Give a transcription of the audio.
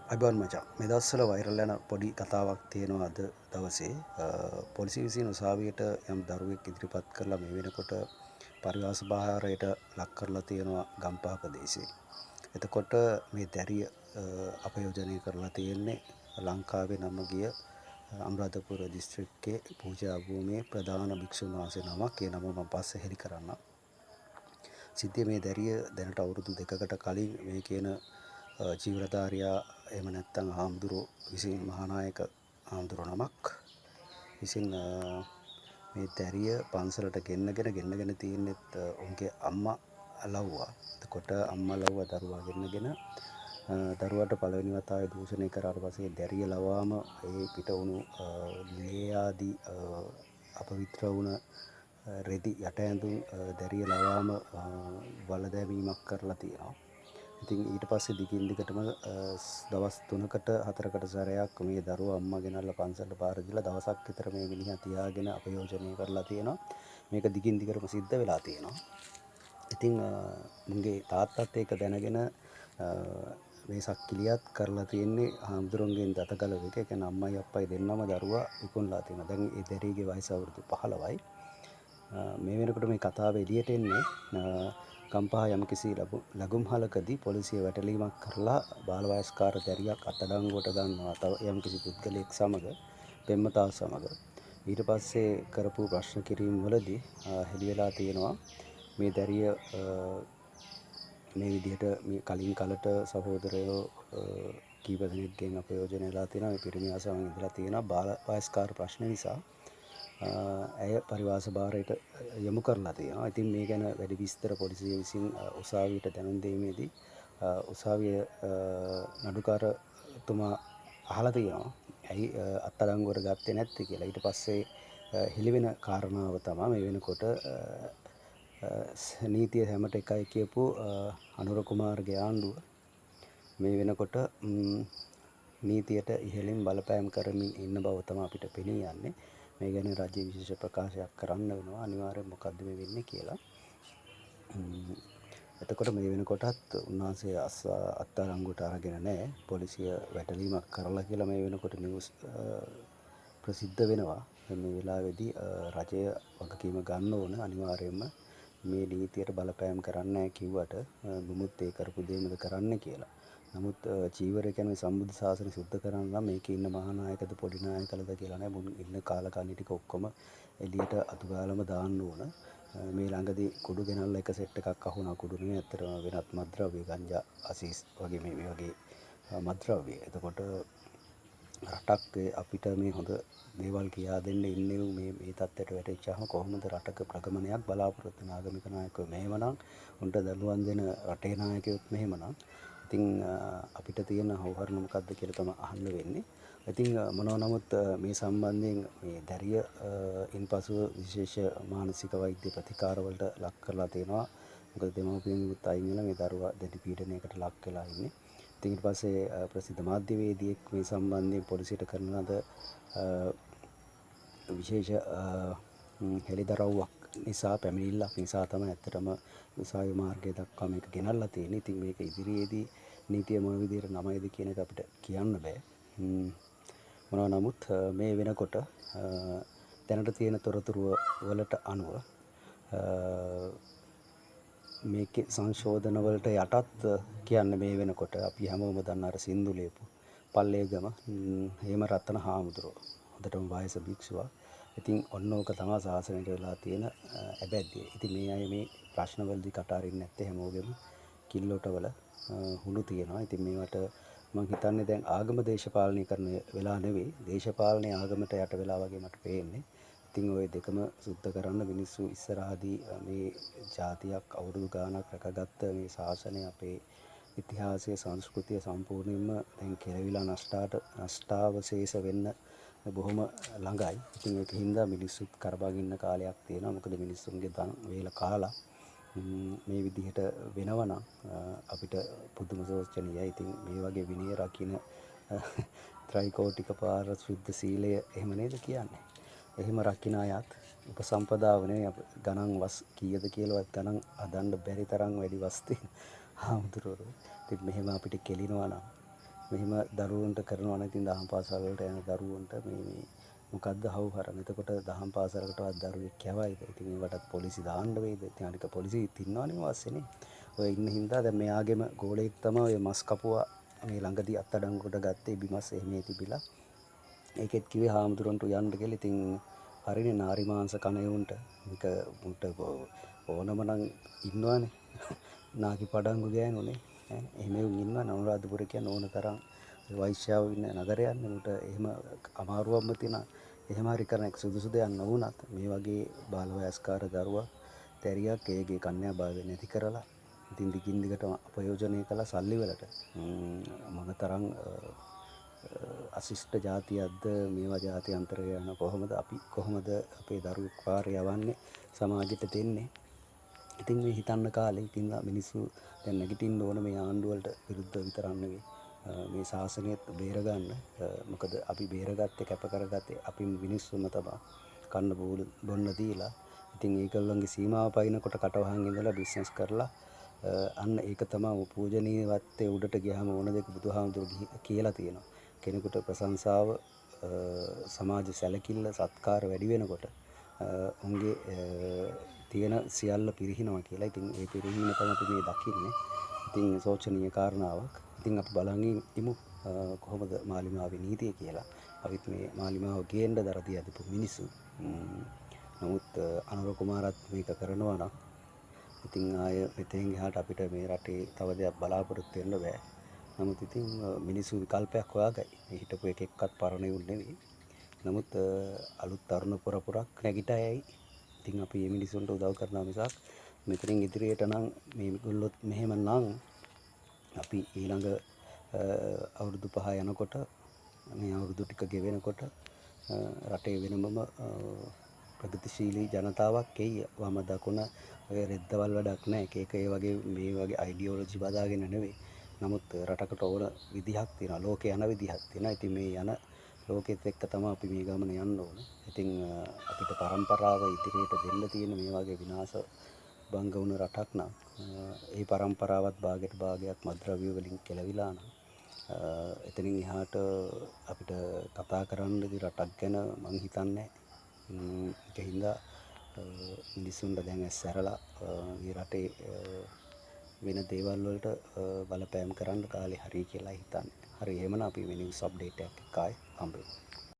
අයිබෝන් මචං මේ දවස්වල වෛරල් යන පොඩි කතාවක් තියෙනවා අද දවසේ පොලිසිය විසින් උසාවියට යම් දරුවෙක් ඉදිරිපත් කරලා මේ වෙනකොට පරිවාස බාහිරයට ලක් කරලා තියෙනවා ගම්පහ ප්‍රදේශයේ. එතකොට මේ දැරිය අපයෝජනය කරලා තියෙන්නේ ලංකාවේ නම ගිය අනුරාධපුර දිස්ත්‍රික්කයේ පූජා භූමියේ ප්‍රධාන භික්ෂුන් වහන්සේ නමක්. ඒ නම මම පස්සේ හෙළි කරන්නම්. සිද්ධිය මේ දැරිය දැනට අවුරුදු 2කට කලින් මේ කියන ජීවරධාරියා එහෙම නැත්නම් හාමුදුරුවෝ විසින් මහානායක හාමුදුරුවෝ නමක් විසින් මේ දැරිය පන්සලට ගෙන්නගෙන තියෙනෙත් උන්ගේ අම්මා ලව්වා. එතකොට අම්මා ලව්වා දරුවා ගෙන්නගෙන දරුවාට පළවෙනි වතාවේ දූෂණය කරාට පස්සේ දැරිය ලවාම ඒ පිට වුණු ලේ ආදී අපවිත්‍ර වුණ රෙදි යට ඇඳුම් දැරිය ලවාම වල දැමීමක් කරලා තියෙනවා. ඉතින් ඊට පස්සේ දිගින් දිගටම දවස් 3කට 4කට සැරයක් මේ දරුවා අම්මා ගෙනල්ලා පන්සලට පාර දීලා දවසක් විතර මේ මිනිහා තියාගෙන අපයෝජනය කරලා තියෙනවා. මේක දිගින් දිගටම සිද්ධ වෙලා තියෙනවා. ඉතින් මුන්ගේ තාත්තත් ඒක දැනගෙන මේ සක්කිලියත් කරලා තියෙන්නේ හාමුදුරන්ගෙන් දතගල එක. ඒ කියන්නේ අම්මයි අප්පයි දෙන්නම දරුවා විකුණලා තියෙනවා. දැන් ඒ දැරියගේ වයස අවුරුදු 15යි. මේ වෙනකොට මේ කතාව එළියට එන්නේ ගම්පහ යම්කිසි ලැබුම්හලකදී පොලිසිය වැටලීමක් කරලා බාලවයස්කාර දැරියක් අත්අඩංගුවට ගන්නවා තව යම්කිසි පුද්ගලයෙක් සමග පෙම්වතා සමග. ඊට පස්සේ කරපු ප්‍රශ්න කිරීම් වලදී හෙළි වෙලා තියෙනවා මේ දැරිය මේ විදිහට මේ කලින් කලට සහෝදරයෝ කීප දෙනෙක්ගෙන් අපයෝජනය වෙලා තියෙනවා. මේ පිරිමි අසමන් ඉඳලා තියෙනවා බාල වයස්කාර ප්‍රශ්න නිසා. ඇය පරිවාස භාරයට යොමු කරලා තියෙනවා. ඉතින් මේ ගැන වැඩි විස්තර පොලිසිය විසින් උසාවියට දැනුම් දීමේදී උසාවිය නඩුකාරතුමා අහලා තියෙනවා ඇයි අත්අඩංගුවට ගත්තේ නැත්තේ කියලා. ඊට පස්සේ හෙළි වෙන කාරණාව තමයි මේ වෙනකොට නීතිය හැමට එකයි කියපු අනුර කුමාරගේ ආණ්ඩුව මේ වෙනකොට නීතියට ඉහළින් බලපෑම් කරමින් ඉන්න බව තමයි අපිට පෙනී යන්නේ. මේ ගැන රජය විශේෂ ප්‍රකාශයක් කරන්න වෙනවා අනිවාර්යෙන් මොකද්ද මේ වෙන්නේ කියලා. එතකොට මේ වෙනකොටත් උන්වහන්සේ අත්අඩංගුවට අරගෙන නැහැ. පොලිසිය වැටලීමක් කරලා කියලා මේ වෙනකොට නිවුස් ප්‍රසිද්ධ වෙනවා. මේ වෙලාවේදී රජය වගකීම ගන්න ඕන අනිවාර්යයෙන්ම මේ නීතියට බලපෑම් කරන්නේ නැහැ කිව්වට මුමුත් ඒ කරපු දෙයමද කරන්න කියලා. නමුත් චීවරය කියන්නේ සම්බුද්ධ ශාසනය සුද්ධ කරන්න නම් මේකේ ඉන්න මහා නායකද පොඩි නායකලද කියලා නෑ. මුන් ඉන්න කාලකන්ණි ටික ඔක්කොම එළියට අතුගාලම දාන්න ඕන. මේ ළඟදී කුඩු ගෙනල්ලා එක සෙට් එකක් අහුණා. කුඩු නෙමෙයි ඇත්තටම වෙනත් මත්ද්‍රව්‍ය ගංජා අසීස් වගේ මේ වගේ මත්ද්‍රව්‍ය. එතකොට රටක් අපිට මේ හොඳ දේවල් කියා දෙන්න ඉන්නේ මේ තත්ත්වයට වැටෙච්චාම කොහොමද රටක ප්‍රගමනයක් බලාපොරොත්තු වෙන ආගමික නායකයෝ මෙහෙමනම් උන්ට දඬුවම් දෙන රටේ නායකයොත් මෙහෙමනම් ඉතින් අපිට තියෙන හවුහරණ මොකද්ද කියලා තමයි අහන්න වෙන්නේ. ඉතින් මොනවා නමුත් මේ සම්බන්ධයෙන් මේ දැරිය ඉන්පසුව විශේෂ මානසික වෛද්‍ය ප්‍රතිකාර වලට ලක් කරලා තියෙනවා. මොකද දෙමව්පියන්ගෙත් අයින් වෙලා මේ දරුවා දැඩි පීඩනයකට ලක් වෙලා ඉන්නේ. ඉතින් ඊට පස්සේ ප්‍රසිද්ධ මාධ්‍යවේදියෙක් මේ සම්බන්ධයෙන් පොලිසියට කරන ලද විශේෂ හෙළිදරව්වක් නිසා පැමිණිල්ලක් නිසා තමයි ඇත්තටම උසාවි මාර්ගය දක්වා මේක ගෙනල්ලා තියෙන්නේ. ඉතින් මේක ඉදිරියේදී නීතිය මොන විදිහට නමයිද කියන එක අපිට කියන්න බෑ. මොනවා නමුත් මේ වෙනකොට දැනට තියෙන තොරතුරු වලට අනුව මේකේ සංශෝධන වලට යටත් කියන්නේ මේ වෙනකොට අපි හැමෝම දන්න අර සින්දු ලියපු පල්ලේගම හේමරත්න හාමුදුරුවෝ. හොඳටම වයස භික්ෂුවක්. ඉතින් ඔන්න ඕක තමයි සාසනයට වෙලා තියෙන ඇබැද්දිය. ඉතින් මේ අය මේ ප්‍රශ්න වලදී කට අරින්නේ නැත්තේ හැමෝගෙම කිල්ලොටවල හුණු තියෙනවා. ඉතින් මේවට මම හිතන්නේ දැන් ආගම දේශපාලනය කරන වෙලා නෙවෙයි. දේශපාලනය ආගමට යට වෙලා වගේ මට පේන්නේ. ඉතින් ওই දෙකම සුද්ධ කරන්න මිනිස්සු ඉස්සරහදී මේ ජාතියක් අවුරුදු ගාණක් රැකගත්ත මේ ශාසනය අපේ ඉතිහාසය සංස්කෘතිය සම්පූර්ණයෙන්ම දැන් කෙරවිලා නෂ්ටාවශේෂ වෙන්න බොහොම ළඟයි. ඉතින් ඒක හින්දා මිනිස්සුත් කරබන් ඉන්න කාලයක් තියෙනවා. මොකද මිනිස්සුන්ගේ ධන වේල කාලා මේ විදිහට වෙනවා නම් අපිට පුදුම සෝචනීයයි. ඉතින් මේ වගේ විනය රකින්න ත්‍රිකෝටික පාර සුද්ධ සීලය එහෙම නේද කියන්නේ. එහෙම රකින්න අයත් උපසම්පදාව නෙවෙයි ගණන් වස් කීයද කියලාවත් ගණන් හදන්න බැරි තරම් වැඩි වස් තියෙන හාමුදුරුවෝ. ඉතින් මෙහෙම අපිට කෙලිනවා නම් මෙහෙම දරුවන්ට කරනවා නම් ඉතින් දහම් පාසල් වලට යන දරුවන්ට මේ මොකද්ද හවුහරන්. එතකොට දහම් පාසලකටවත් දරුවෙක් යවයිද? ඉතින් ඒවටත් පොලිසි දාන්න වෙයිද? ඉතින් අනික පොලිසිත් ඉන්නවනේ වාස්සේනේ. ඔය ඉන්න හින්දා දැන් මෙයාගේම ගෝලෙක් තමයි ඔය මස් කපුවා මේ ළඟදී අත්අඩංගුවට ගත්තේ බිමස් එහෙමේ තිබිලා. ඒකෙත් කිව්වේ හාමුදුරන්ට යන්න කියලා. ඉතින් හරිනේ නාරි මාංශ කන එවුන්ට මේක උන්ට ඕනම නම් ඉන්නවනේ. නාකි පඩංගු ගෑනුනේ. එහෙම එවුන් ඉන්නවනේ අනුරාධපුර කියන්නේ ඕන තරම් වෛශ්‍යාව ඉන්න නගරයක්නේ. උන්ට එහෙම අමාරුවක්ම තියෙන එහෙම හරි කරන එක සුදුසු දෙයක් නොවුනත් මේ වගේ බාල වයස්කාර දරුවා තැරියක් ඒගේ කන්‍යා භාවය නැති කරලා ඉතින් දිගින් දිගටම අපයෝජනය කළ සල්ලි වලට මොනතරම් අශිෂ්ට ජාතියක්ද මේවා ජාත්‍යන්තරය යන කොහොමද අපේ දරුවෙක් පාරේ යවන්නේ සමාජයට දෙන්නේ. ඉතින් මේ හිතන්න කාලේ ඉතින් මිනිස්සු දැන් නැගිටින්න ඕන මේ ආණ්ඩුව වලට විරුද්ධව විතරක් නෙවෙයි මේ ශාසනයත් බේරගන්න. මොකද අපි බේරගත්තේ කැප කරගත්තේ අපි මිනිස්සුම තමයි කන්න බොන්න දීලා. ඉතින් ඒගොල්ලන්ගේ සීමාව පයින්නකොට කටවහන් ඉඳලා බිස්නස් කරලා අන්න ඒක තමයි පූජනීය වත්තේ උඩට ගියාම ඕන දෙක බුදුහාමුදුරු කියලා තියෙනවා. කෙනෙකුට ප්‍රශංසාව සමාජ සැලකිල්ල සත්කාර වැඩි වෙනකොට උන්ගේ තියෙන සියල්ල පිරිහිනවා කියලා. ඉතින් ඒ පිරිහීම තමයි අපි මේ දකින්නේ. ඉතින් සෝචනීය කාරණාවක්. ඉතින් අපි බලන් ඉමු කොහොමද මාලිමාවේ නීතිය කියලා. අපිත් මේ මාලිමාව ගේන්න දරදී අදපු මිනිස්සු. නමුත් අනුර කුමාරත් මේක කරනවා නම් ඉතින් ආය මෙතෙන් එහාට අපිට මේ රටේ තව දෙයක් බලාපොරොත්තු වෙන්න බෑ. නමුත් ඉතින් මිනිස්සු විකල්පයක් හොයාගයි. මේ හිටපු එකෙක්වත් පරණ එවුන් නෙවෙයි. නමුත් අලුත් තරුණ පොරක් නැගිටයයි. ඉතින් අපි මේ මිනිස්සුන්ට උදව් කරනවා මිසක් මෙතනින් ඉදිරියට නම් මේගොල්ලොත් මෙහෙම නම් අපි ඊළඟ අවුරුදු 5 යනකොට මේ අවුරුදු ටික ගෙවෙනකොට රටේ වෙනමම ප්‍රගතිශීලී ජනතාවක් එයි. වම දකුණ ඔය රෙද්දවල් වැඩක් නැහැ. එක ඒ වගේ මේ වගේ අයිඩියොලොජි බදාගෙන නෙවෙයි. නමුත් රටකට ඕන විදිහක් තියෙනවා. ලෝකේ යන විදිහක් තියෙනවා. ඉතින් මේ යන ලෝකෙත් එක්ක තමයි අපි මේ ගමන යන්න ඕන. ඉතින් අපිට පරම්පරාව ඉදිරියට දෙන්න තියෙන මේ වගේ විනාශ භංග වුණ රටක් නම් ඒ පරම්පරාවත් භාගයට භාගයක් මත්ද්‍රව්‍ය වලින් කෙලවිලා නම් එතනින් එහාට අපිට කතා කරන්න රටක් ගැන මං හිතන්නේ. ඒක හින්දා මිනිස්සුන්ට දැන් ඇස්සරලා මේ රටේ වෙන දේවල් වලට බලපෑම් කරන්න කාලේ හරි කියලා හිතන්නේ. හරි එහෙමනම් අපි මේ නිවුස් අප්ඩේට් එකක් ආයි හම්බෙමු.